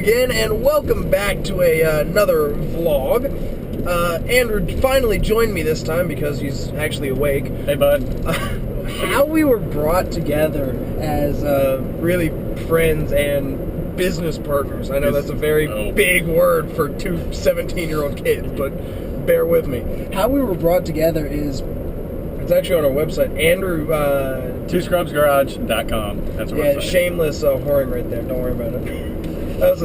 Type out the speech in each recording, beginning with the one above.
again, and welcome back to another vlog. Andrew finally joined me this time because he's actually awake. Hey, bud. How we were brought together as really friends and business partners. I know that's a very big word for two 17-year-old kids, but bear with me. How we were brought together is, it's actually on our website, Andrew... twoscrubsgarage.com. That's our website. Yeah, shameless whoring right there. Don't worry about it. That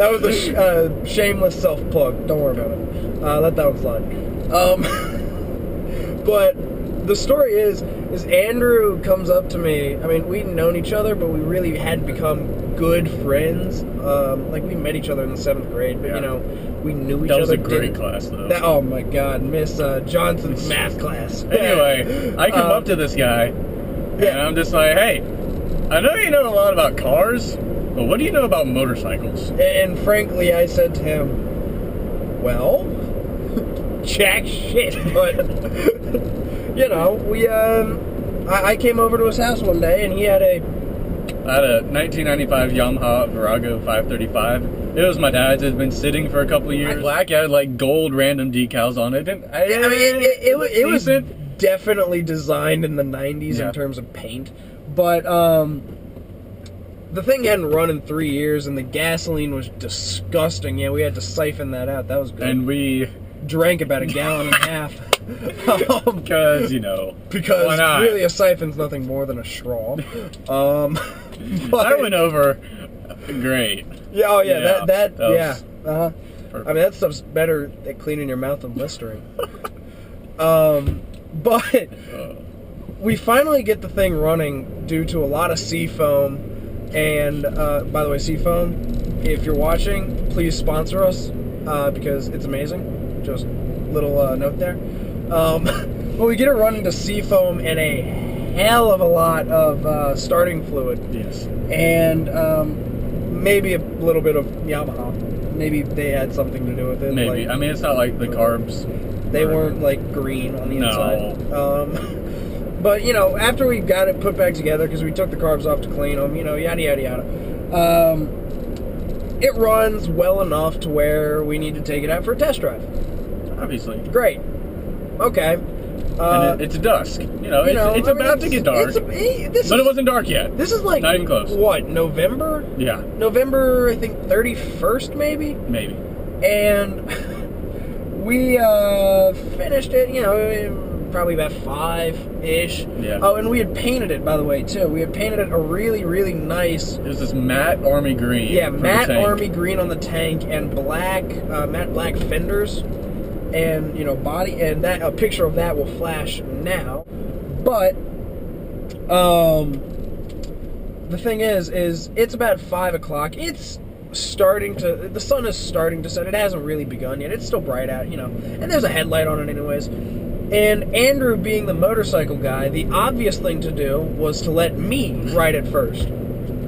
was a shameless self-plug. Don't worry about it. Let that one slide. But the story is Andrew comes up to me. I mean, we'd known each other, but we really hadn't become good friends. Like, we met each other in the 7th grade, but, you know, we knew each other. That was a great class, though. Oh, my God. Miss Johnson's math class. Anyway, I come up to this guy, and I'm just like, hey, I know you know a lot about cars, but what do you know about motorcycles? And frankly, I said to him, well, jack shit. But, you know, I came over to his house one day, and he had I had a 1995 Yamaha Virago 535. It was my dad's. It had been sitting for a couple of years. Black, it had like gold random decals on it. It was definitely designed in the 90s in terms of paint. But the thing hadn't run in 3 years, and the gasoline was disgusting. Yeah, we had to siphon that out. That was good. And we drank about a gallon and a half. Because, you know, because why not? Really a siphon's nothing more than a straw. But that went over great. Yeah, oh yeah, that yeah. Perfect. I mean, that stuff's better at cleaning your mouth than blistering. But we finally get the thing running due to a lot of seafoam. And by the way, Seafoam, if you're watching, please sponsor us because it's amazing. Just little note there. But we get it running to Seafoam and a hell of a lot of starting fluid. Yes. And maybe a little bit of Yamaha. Maybe they had something to do with it. Maybe. Like, I mean, it's not like the carbs. They weren't like green on the inside. No. But, you know, after we got it put back together, because we took the carbs off to clean them, you know, yada, yada, yada, it runs well enough to where we need to take it out for a test drive. Obviously. Great. Okay. And it's dusk. You know, it's about to get dark. But it wasn't dark yet. This is like... Not even close. What, November? Yeah. November, I think, 31st, maybe? Maybe. And we finished it, you know... probably about 5-ish. Yeah. Oh, and we had painted it, by the way, too. We had painted it a really, really nice... It was this matte army green. Yeah, matte army green on the tank and black, matte black fenders. And, you know, body... And that a picture of that will flash now. But, the thing is it's about 5 o'clock. It's starting to... The sun is starting to set. It hasn't really begun yet. It's still bright out, you know. And there's a headlight on it anyways. And Andrew, being the motorcycle guy, the obvious thing to do was to let me ride it first.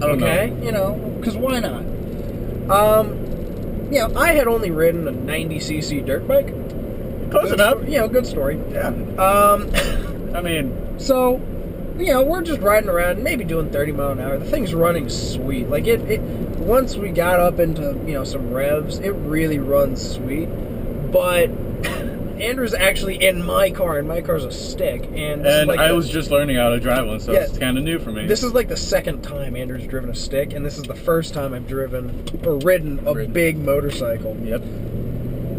Okay? You know, because why not? You know, I had only ridden a 90cc dirt bike. Close enough. You know, good story. Yeah. I mean... So, you know, we're just riding around, maybe doing 30 mile an hour. The thing's running sweet. Like, it once we got up into, you know, some revs, it really runs sweet. But... Andrew's actually in my car, and my car's a stick. And like I was just learning how to drive one, so it's kind of new for me. This is like the second time Andrew's driven a stick, and this is the first time I've driven or ridden a big motorcycle. Yep.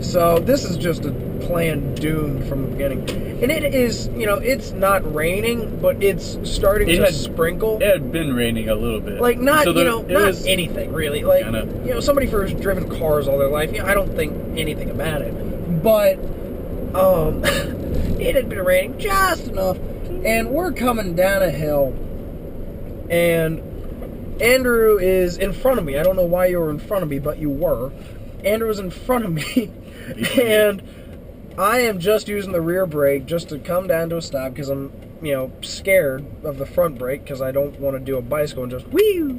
So this is just a planned doom from the beginning. And it is, you know, it's not raining, but it's starting to sprinkle. It had been raining a little bit. Like, not, so not anything, really. Like, kinda, you know, somebody who's driven cars all their life, you know, I don't think anything about it. But... it had been raining just enough, and we're coming down a hill, and Andrew is in front of me. I don't know why you were in front of me, but you were. Andrew was in front of me, and I am just using the rear brake just to come down to a stop because I'm, you know, scared of the front brake because I don't want to do a bicycle and just whee.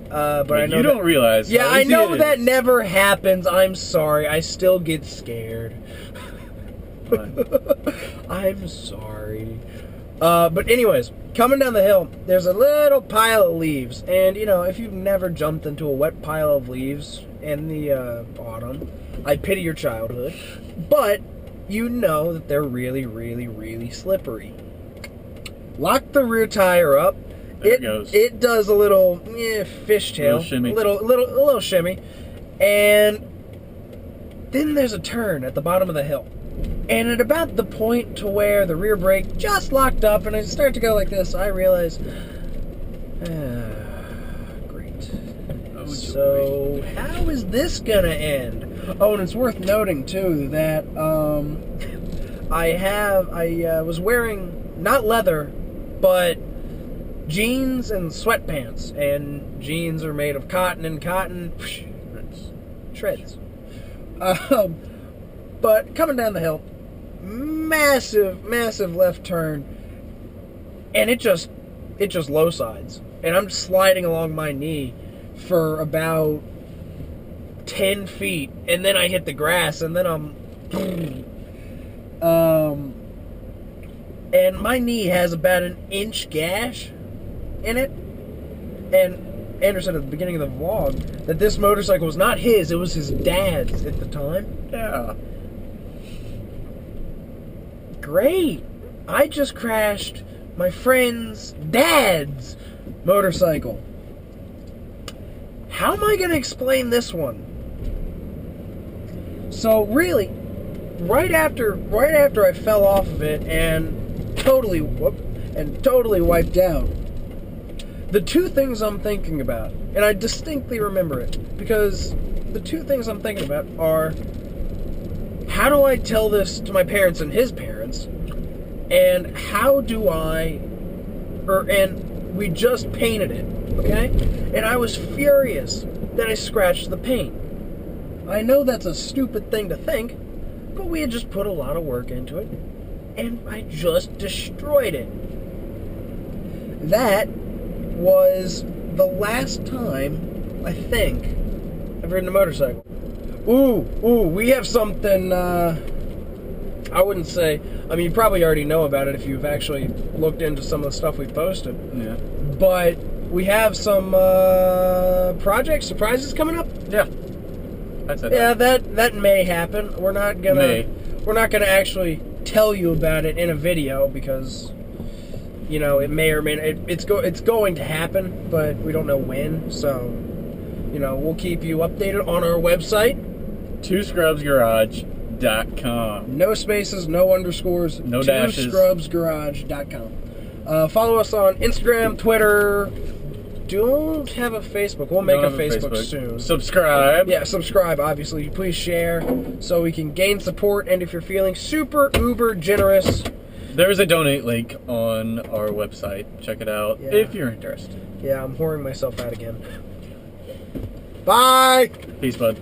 But I know you don't realize. Yeah, I know that never happens. I'm sorry. I still get scared. I'm sorry. But anyways, coming down the hill, there's a little pile of leaves. And, you know, if you've never jumped into a wet pile of leaves in the autumn, I pity your childhood. But you know that they're really, really, really slippery. Lock the rear tire up. It goes. It does a little fishtail. Little shimmy. Little shimmy. And then there's a turn at the bottom of the hill. And at about the point to where the rear brake just locked up and I start to go like this, I realize, great. So how is this gonna end? Oh, and it's worth noting too that I was wearing not leather, but jeans and sweatpants, and jeans are made of cotton, and cotton shreds. But coming down the hill, massive left turn, and it just low sides, and I'm sliding along my knee for about 10 feet, and then I hit the grass, and then and my knee has about an inch gash in it. And Andrew said at the beginning of the vlog that this motorcycle was not his, it was his dad's at the time. Yeah. Great. I just crashed my friend's dad's motorcycle. How am I going to explain this one? So really, right after I fell off of it and totally wiped out, the two things I'm thinking about, and I distinctly remember it, because the two things I'm thinking about are, how do I tell this to my parents and his parents, and and we just painted it, okay? And I was furious that I scratched the paint. I know that's a stupid thing to think, but we had just put a lot of work into it, and I just destroyed it. That was the last time, I think, I've ridden a motorcycle. Ooh, we have something, I wouldn't say, I mean, you probably already know about it if you've actually looked into some of the stuff we posted. Yeah. But we have some project surprises coming up. Yeah. That's it. Yeah, that may happen. We're not gonna actually tell you about it in a video because, you know, it may or may not, it's going to happen, but we don't know when. So, you know, we'll keep you updated on our website, twoscrubsgarage.com. No spaces, no underscores, no dashes. twoscrubsgarage.com. Follow us on Instagram, Twitter. Don't have a Facebook. We'll make a Facebook soon. Subscribe. Yeah, subscribe, obviously. Please share so we can gain support. And if you're feeling super, uber generous, there's a donate link on our website. Check it out if you're interested. Yeah, I'm whoring myself out again. Bye! Peace, bud.